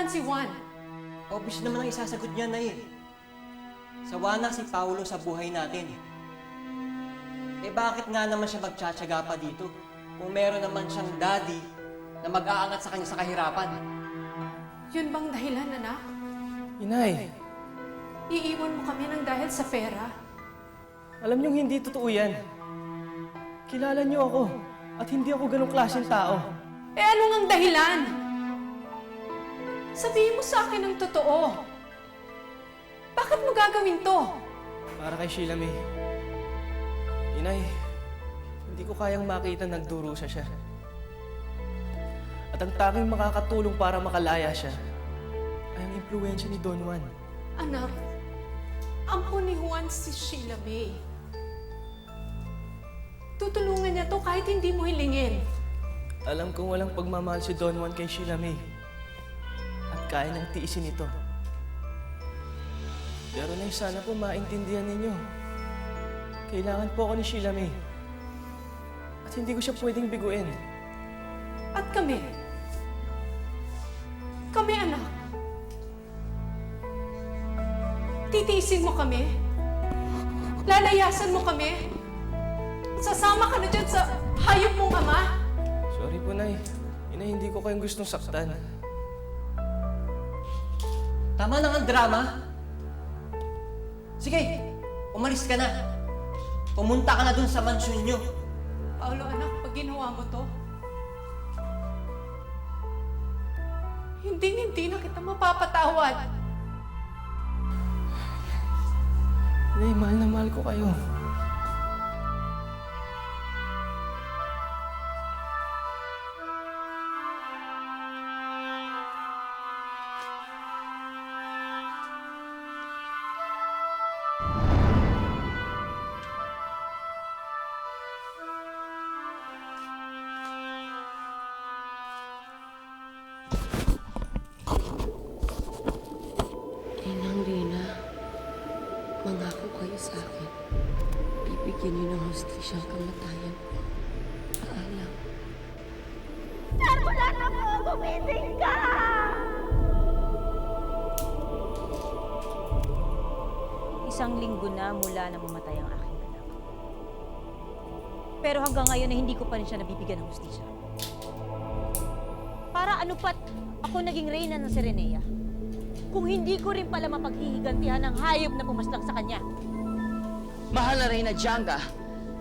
naman si Juan? Obvious naman ang isasagot niya, Nay. Sawa na si Paulo sa buhay natin. Eh bakit nga naman siya magtsatsaga pa dito? Kung meron naman siyang daddy na mag-aangat sa kanya sa kahirapan. Yun bang dahilan, anak? Inay, Iiwan mo kami ng dahil sa pera? alam niyong hindi totoo yan. Kilala niyo ako at hindi ako ganong klaseng tao. Eh ano ngang dahilan? Sabihin mo sa akin ang totoo. Bakit mo gagawin to? Para kay Sheila May. Inay, hindi ko kayang makita nagdurusa siya. At ang tanging makakatulong para makalaya siya ay ang impluwensya ni Don Juan. Anak, ampun ni Juan si Sheila May. Tutulungan niya to kahit hindi mo hilingin. Alam kong walang pagmamahal si Don Juan kay Sheila May. At kaya nang tiisin ito. Pero Nay, sana po maintindihan ninyo. Kailangan po ako ni Sheila May. At hindi ko siya pwedeng biguin. At kami? Kami, anak. Titiisin mo kami? Lalayasan mo kami? Sasama ka na dyan sa hayop mong ama? Sorry po, Nay. Inay, hindi ko kayong gustong saktan. Tama na ang drama. Sige, umalis ka na. Pumunta ka na dun sa mansyon niyo. Paulo, anak, pag ginawa mo to, hindi na kita mapapatawad. Nay, mahal na mahal ko kayo. Inang Rina, mangako kayo sa akin. Bibigyan niyo ng hustisya ang kamatayan ko. Paalam. Wala na po! Gumising ka! Isang linggo na mula na mamatay ang aking anak. Pero hanggang ngayon na hindi ko pa rin siya nabibigyan ng hustisya. Para ano pat ako naging reyna ng Serenea kung hindi ko rin pala mapaghihigantihan ng hayop na pumaslang sa kanya. Mahal na Reyna Django,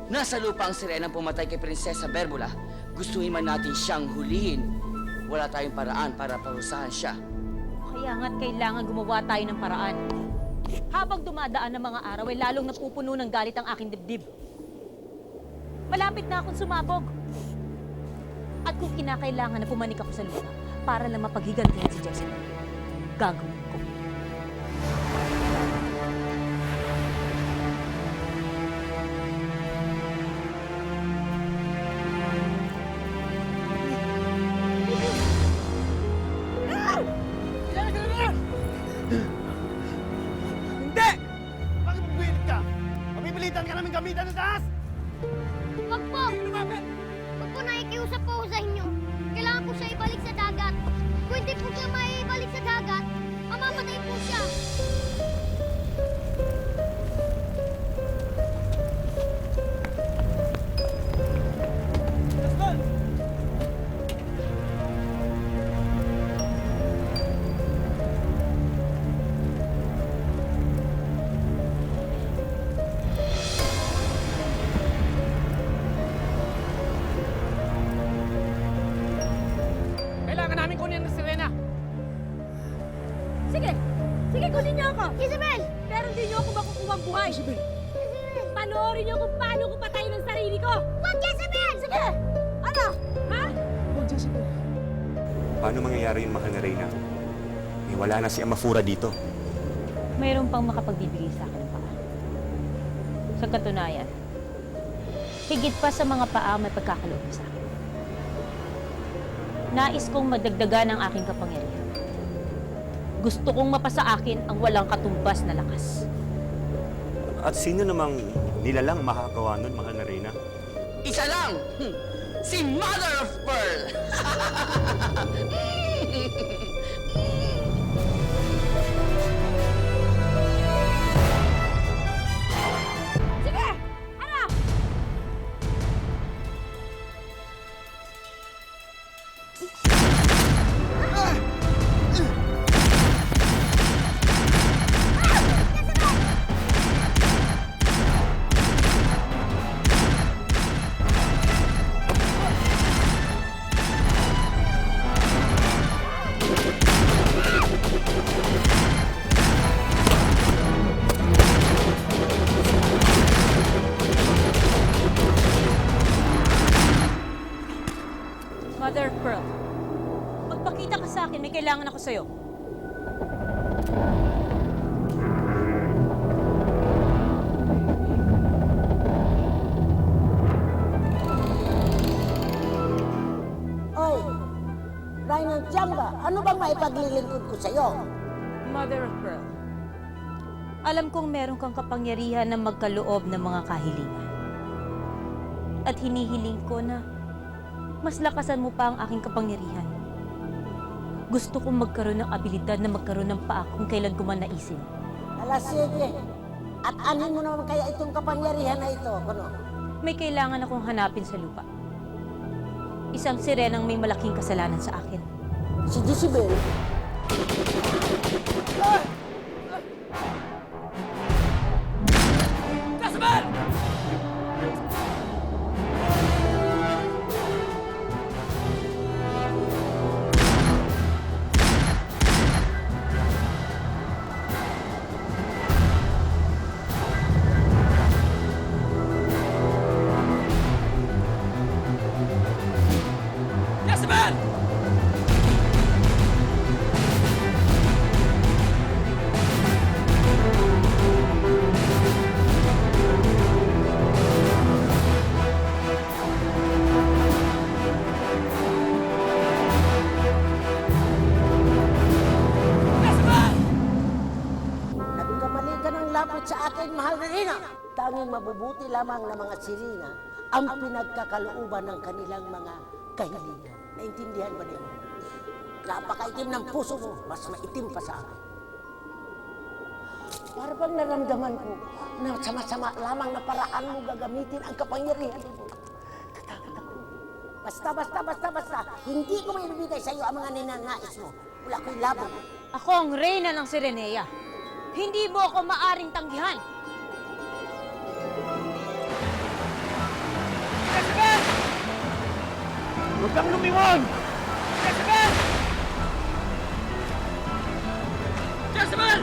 nasa lupa ang sirenang pumatay kay Prinsesa Berbula. Gustuhin man natin siyang hulihin. Wala tayong paraan para parusahan siya. Kaya nga't kailangan gumawa tayo ng paraan. Habang dumadaan ang mga araw, ay lalong napupuno ng galit ang aking dibdib. Malapit na akong sumabog. At kung kinakailangan na pumanik ako sa lupa para lang mapaghigantihan si Jessica, gagawin ko. Hindi! Bakit bumilit ka? Mapipilitan ka namin gamitan ng taas! Wag po! Wag po, nakikiusap po ako sa inyo. Kailangan po siya ibalik sa dagat. Kung hindi po siya maibalik sa dagat, mamamatay po siya. Kailangan namin kunin ang sirena! Sige! Sige, kunin niyo ako! Isabel! Pero hindi niyo ako makukuha buhay! Isabel! Panoorin niyo kung paano ko patayin ang sarili ko! Wag, Isabel! Sige! Ano? Ha? Paano mangyayari yung mahal na Reyna? Eh, wala na si Amafura dito. Mayroon pang makapagbibigay sa akin ng paa. Sa katunayan, higit pa sa mga paa may pagkakaloob sa akin. Nais kong madagdagan ang aking kapangyarihan. Gusto kong mapasa akin ang walang katumbas na lakas. At sino namang nilalang makakagawa nun, mahal na Reyna? Isa lang! Si Mother of Pearl! kailangan ako sa'yo. Oy, Ryan Tiamba, ano bang maipaglilingkod ko sa'yo? Mother of Pearl, alam kong meron kang kapangyarihan na magkaloob ng mga kahilingan. At hinihiling ko na mas lakasan mo pa ang aking kapangyarihan. Gusto kong magkaroon ng abilidad na magkaroon ng paa kung kailan ko man naisin. Sige. At anin mo naman kaya itong kapangyarihan na ito, kuno? May kailangan akong hanapin sa lupa. Isang sirenang may malaking kasalanan sa akin. Si Jezebel. Nagkamali ka ng lapit sa akin, mahal na ina. Tanging mabubuti lamang na mga sirina ang pinagkakalooban ng kanilang mga kahilingan. Naintindihan ba niyo? Napakaitim ng puso mo, mas maitim pa sa akin. Para bang naramdaman ko na sama-sama lamang na paraan mo gagamitin ang kapangyarihan mo. Katakot ako. Basta. Hindi ko may ibigay sa iyo ang mga ninanais mo. Wala ko'y labong. Ako ang reyna ng Sirenea. Hindi mo ako maaring tanggihan. Huwag kang lumingon! Jezebel! Jezebel!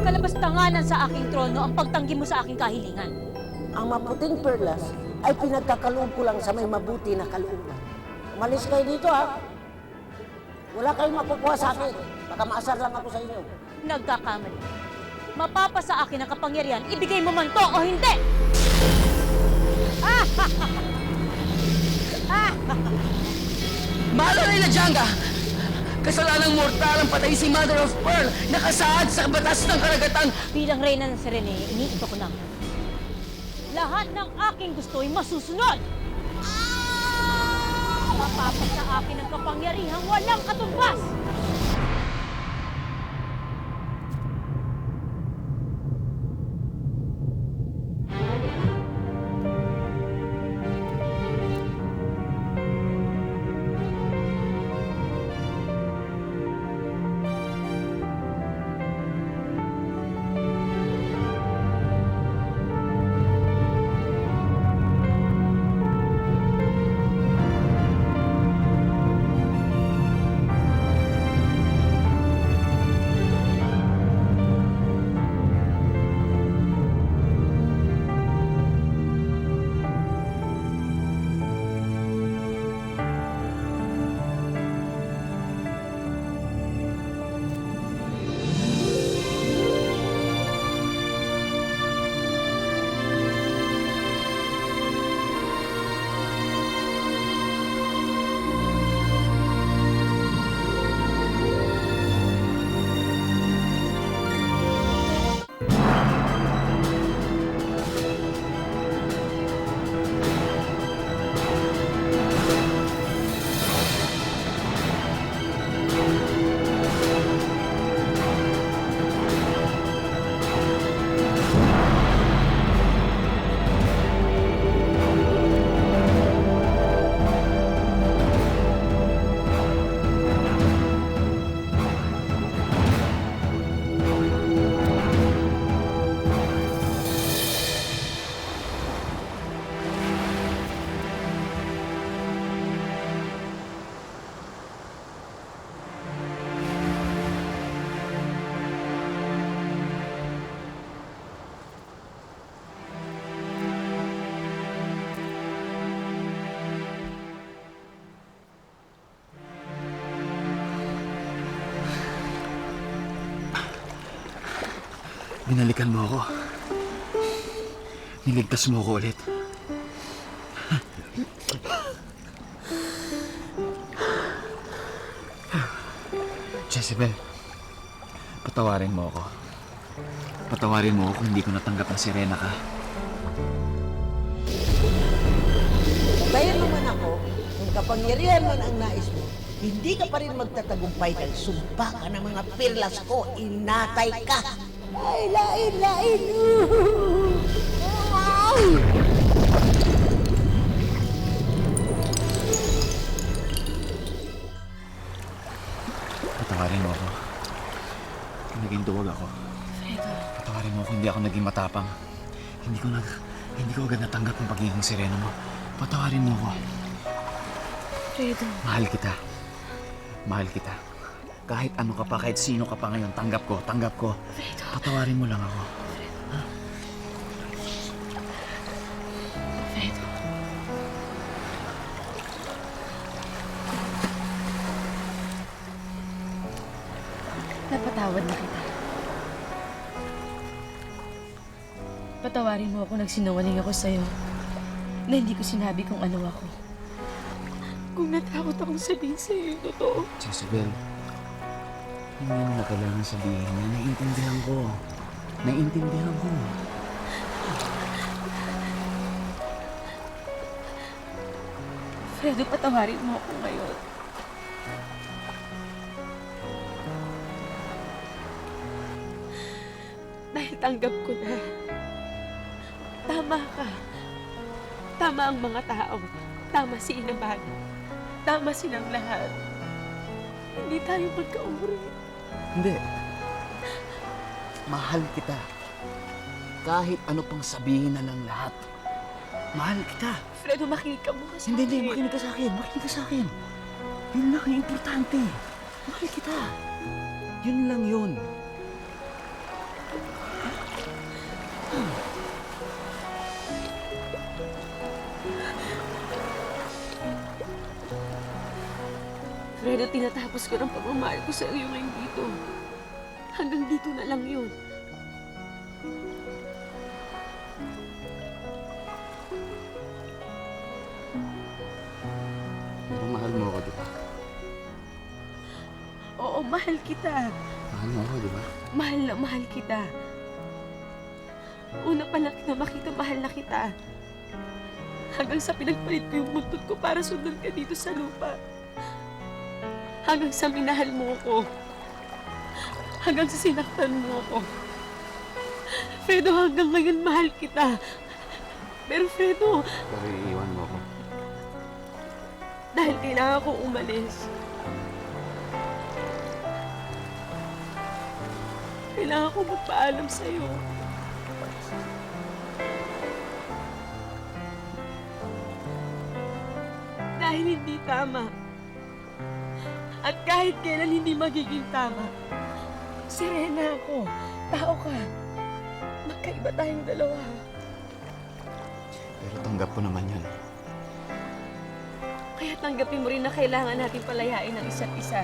Kalabastanganan sa aking trono ang pagtanggi mo sa aking kahilingan. Ang maputing perlas ay pinagkakaloob ko lang sa may mabuti na kalooban. Umalis kayo dito, ha? Wala kayong makukuha sa akin. Baka maasar lang ako sa inyo. Nagkakamali. Mapapasa akin ang kapangyarihan, ibigay mo man to o hindi! Malo na Janga! Kasalanang mortal ang patay si Mother of Pearl, nakasaad sa batas ng karagatan. Bilang reyna ng Sirenea, iniito ko na. Lahat ng aking gusto ay masusunod! Mapapasa akin ang kapangyarihang walang katumbas! Binalikan mo ako. Niligtas mo ako ulit. Jezebel, patawarin mo ako. Patawarin mo ako kung hindi ko natanggap ang sirena ka. Bayan naman ako, kung kapangyarihan man ang nais mo, hindi ka pa rin magtatagumpay dahil sumpa ka ng mga pirlas ko, inatay ka. Ay, lain, lain. Wow! Patawarin mo ako. Kung naging duwag ako. Patawarin mo ako, hindi ako naging matapang. Hindi ko agad natanggap ang pagiging sirena mo. Patawarin mo ako. Fredo. Mahal kita. Mahal kita. Kahit ano ka pa, kahit sino ka pa ngayon, tanggap ko. Patawarin mo lang ako. Fredo. Napatawad na kita. Patawarin mo ako, nagsinungaling ako sa'yo. Na hindi ko sinabi kung ano ako. Kung natakot akong sabihin sa'yo yung totoo. Jezebel, hindi mo na kailangan sabihin na naiintindihan ko. Naiintindihan ko. Fredo, patawarin mo ako ngayon. Dahil tanggap ko na. Tama ka. Tama ang mga tao. Tama si Inaman. Tama silang lahat. Hindi tayo magkauri. Hindi. Mahal kita. Kahit ano pang sabihin na ng lahat. Mahal kita. Fredo, makinig ka muna sa Hindi, akin. makinig ka sa akin. Makinig ka sa akin. Yun lang ang importante. Mahal kita. Yun lang yun. Fredo, tinatapos ko ng pagmamahal ko sa iyo ngayon dito. Hanggang dito na lang yun. Pero mahal mo ako, di ba? Oo, mahal kita. Mahal mo ako, di ba? Mahal na mahal kita. Una pa lang kita makita, mahal na kita. Hanggang sa pinagpalit ko yung buntot ko para sundan ka dito sa lupa. Hanggang sa minahal mo ako. Hanggang sa sinaktan mo ako. Fredo, hanggang ngayon mahal kita. Pero Fredo, Pero iiwan mo ako. dahil kailangan kong umalis. Kailangan kong magpaalam sa'yo. Dahil hindi tama. At kahit kailan hindi magiging tama. Sirena ako. Tao ka. Magkaiba tayong dalawa. Pero tanggap ko naman yun. Kaya tanggapin mo rin na kailangan natin palayain ang isa't isa.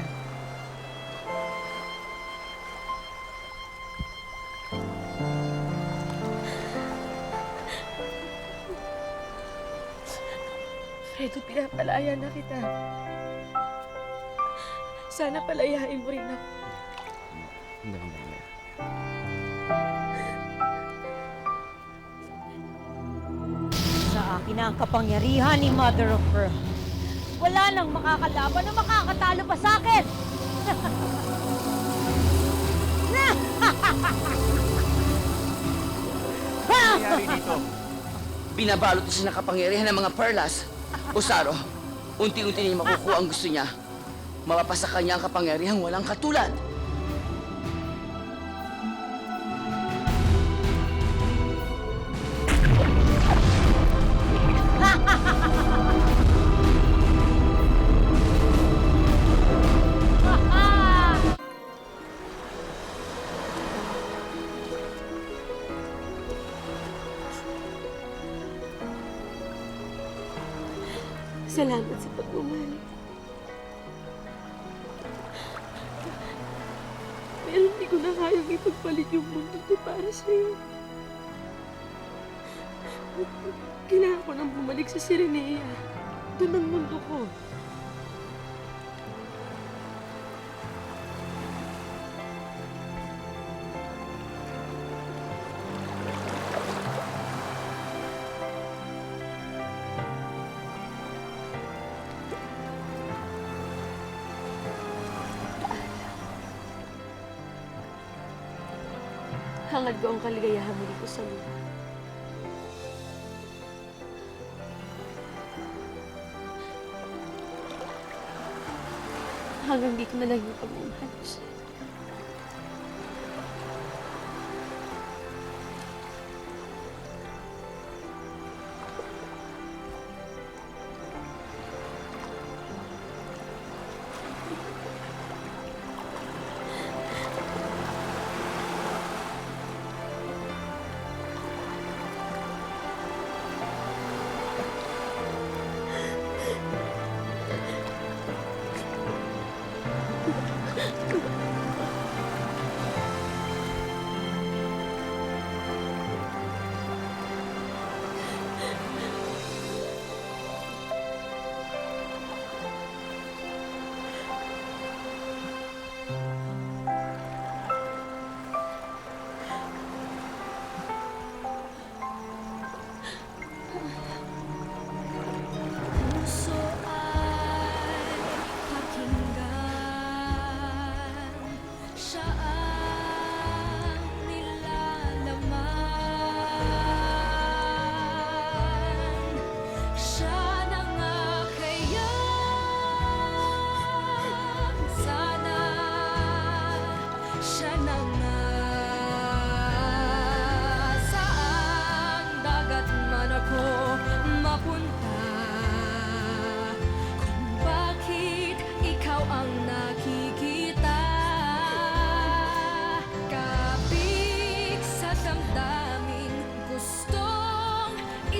Fredo, pinapalaya na kita. Sana palayain mo rin ako. Hindi. Sa akin na ang kapangyarihan ni Mother of Pearl. Wala nang makakalaban o makakatalo pa sa akin! Nangyari dito? Binabalot siya ng kapangyarihan ng mga perlas. Usaro, unti-unti niya makukuha ang gusto niya. Mapapasa kanya ang kapangyarihang walang katulad. Salamat sa pagmamahal. Pero hindi ko na kayang ipagpalit yung mundo ko para sa'yo. Kailangan ko nang bumalik sa Sirenea. Doon ang mundo ko. Hangad ko ang kaligayahan mo dito sa lupa. Hanggang dito na lang yung pagmamahal ko sa'yo.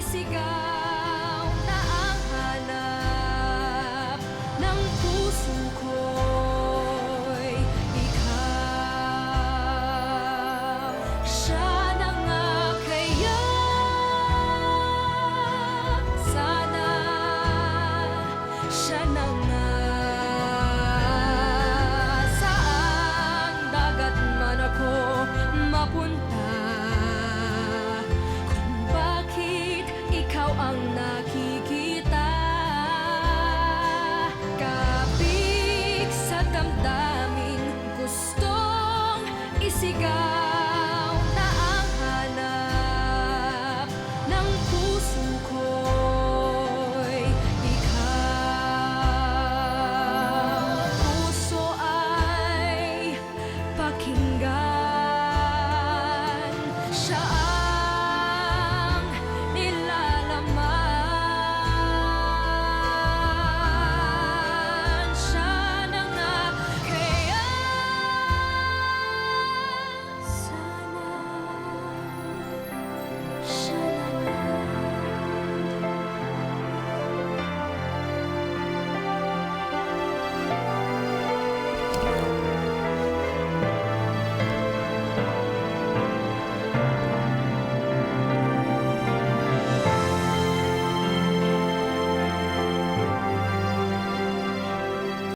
Sigaw na ang hanap ng